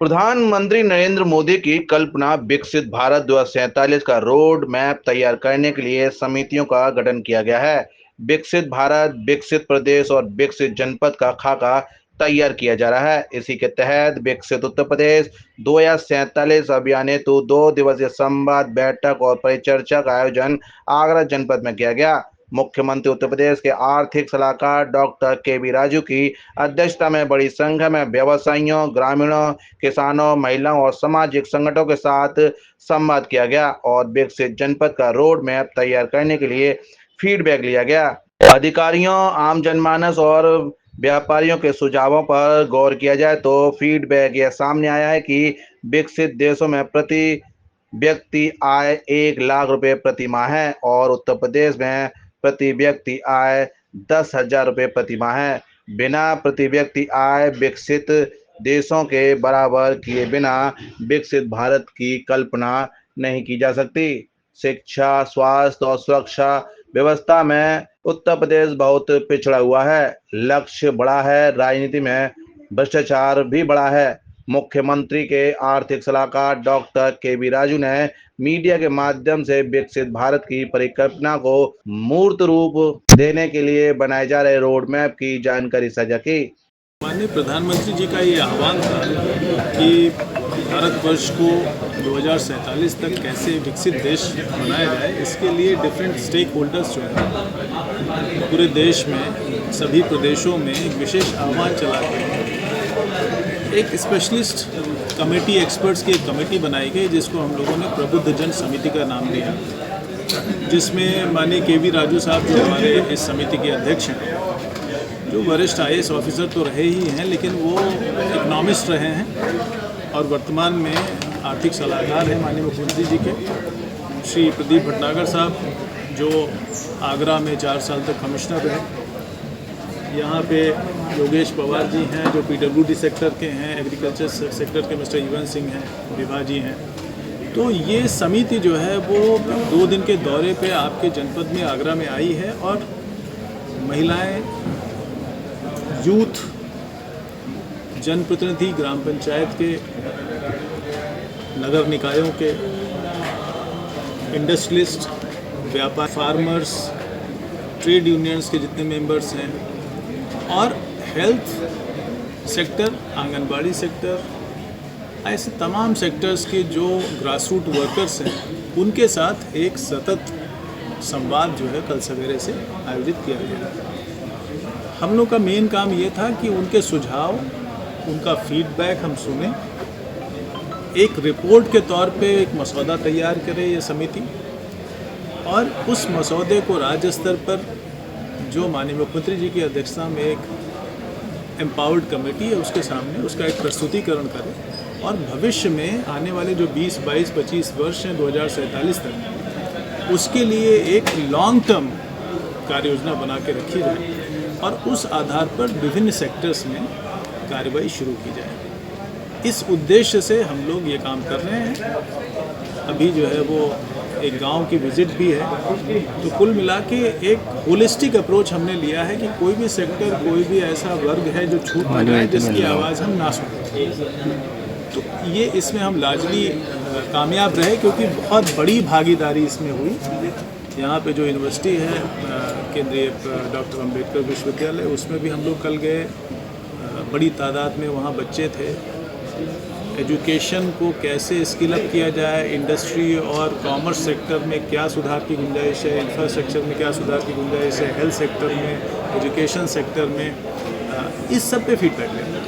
प्रधानमंत्री नरेंद्र मोदी की कल्पना विकसित भारत 2047 का रोड मैप तैयार करने के लिए समितियों का गठन किया गया है। विकसित भारत, विकसित प्रदेश और विकसित जनपद का खाका तैयार किया जा रहा है। इसी के तहत विकसित उत्तर प्रदेश 2047 अभियान हेतु 2 दिवसीय संवाद बैठक और परिचर्चा का आयोजन आगरा जनपद में किया गया। मुख्यमंत्री उत्तर प्रदेश के आर्थिक सलाहकार डॉक्टर के राजू की अध्यक्षता में बड़ी संख्या में व्यवसायियों, ग्रामीणों, किसानों, महिलाओं और सामाजिक संगठनों के साथ संवाद किया गया और विकसित जनपद का रोड मैप तैयार करने के लिए फीडबैक लिया गया। अधिकारियों, आम जनमानस और व्यापारियों के सुझावों पर गौर किया जाए तो फीडबैक यह सामने आया है कि विकसित देशों में प्रति व्यक्ति आय 1 लाख रुपए प्रति माह है और उत्तर प्रदेश में प्रति व्यक्ति आय 10,000 रुपए प्रति माह है। बिना प्रति व्यक्ति आय विकसित देशों के बराबर किए बिना विकसित भारत की कल्पना नहीं की जा सकती। शिक्षा, स्वास्थ्य और सुरक्षा व्यवस्था में उत्तर प्रदेश बहुत पिछड़ा हुआ है। लक्ष्य बड़ा है, राजनीति में भ्रष्टाचार भी बड़ा है। मुख्यमंत्री के आर्थिक सलाहकार डॉक्टर के राजू ने मीडिया के माध्यम से विकसित भारत की परिकल्पना को मूर्त रूप देने के लिए बनाए जा रहे रोड मैप की जानकारी साझा की। माननीय प्रधानमंत्री जी का ये आह्वान था कि भारतवर्ष को 2047 तक कैसे विकसित देश बनाया जाए, इसके लिए डिफरेंट स्टेक होल्डर्स जो हैं पूरे देश में सभी प्रदेशों में एक विशेष आह्वान चला के एक स्पेशलिस्ट कमेटी, एक्सपर्ट्स की एक कमेटी बनाई गई जिसको हम लोगों ने प्रबुद्ध जन समिति का नाम दिया, जिसमें माननीय के राजू साहब जो हमारे इस समिति के अध्यक्ष हैं, जो वरिष्ठ IAS ऑफिसर तो रहे ही हैं लेकिन वो इकोनॉमिस्ट रहे हैं और वर्तमान में आर्थिक सलाहकार हैं माननीय मुख्यमंत्री जी के। श्री प्रदीप भटनागर साहब जो आगरा में 4 साल तक कमिश्नर रहे। यहाँ पे योगेश पवार जी हैं जो PWD सेक्टर के हैं, एग्रीकल्चर सेक्टर के मिस्टर युवन सिंह हैं, विभा जी हैं। तो ये समिति जो है वो 2 दिन के दौरे पे आपके जनपद में आगरा में आई है और महिलाएं, यूथ, जनप्रतिनिधि, ग्राम पंचायत के, नगर निकायों के, इंडस्ट्रियलिस्ट, व्यापार, फार्मर्स, ट्रेड यूनियंस के जितने मेंबर्स हैं और हेल्थ सेक्टर, आंगनबाड़ी सेक्टर, ऐसे तमाम सेक्टर्स के जो ग्रासरूट वर्कर्स हैं उनके साथ एक सतत संवाद जो है कल सवेरे से आयोजित किया गया। हम लोग का मेन काम ये था कि उनके सुझाव, उनका फीडबैक हम सुने, एक रिपोर्ट के तौर पे एक मसौदा तैयार करे ये समिति और उस मसौदे को राज्य स्तर पर जो माननीय मुख्यमंत्री जी की अध्यक्षता में एक एम्पावर्ड कमेटी है उसके सामने उसका एक प्रस्तुतिकरण करें और भविष्य में आने वाले जो 20, 22, 25 वर्ष हैं 2047 तक उसके लिए एक लॉन्ग टर्म कार्य योजना बना के रखी जाए और उस आधार पर विभिन्न सेक्टर्स में कार्रवाई शुरू की जाए। इस उद्देश्य से हम लोग ये काम कर रहे हैं। अभी जो है वो एक गांव की विजिट भी है। तो कुल मिला के एक होलिस्टिक अप्रोच हमने लिया है कि कोई भी सेक्टर, कोई भी ऐसा वर्ग है जो छूट ना जाए, जिसकी आवाज़ हम ना सुनें। तो ये इसमें हम लार्जली कामयाब रहे क्योंकि बहुत बड़ी भागीदारी इसमें हुई। यहाँ पे जो यूनिवर्सिटी है केंद्रीय डॉक्टर अंबेडकर विश्वविद्यालय, उसमें भी हम लोग कल गए। बड़ी तादाद में वहाँ बच्चे थे। एजुकेशन को कैसे स्किल अप किया जाए, इंडस्ट्री और कॉमर्स सेक्टर में क्या सुधार की गुंजाइश है, इंफ्रास्ट्रक्चर में क्या सुधार की गुंजाइश है, हेल्थ सेक्टर में, एजुकेशन सेक्टर में, इस सब पे फीडबैक लेना।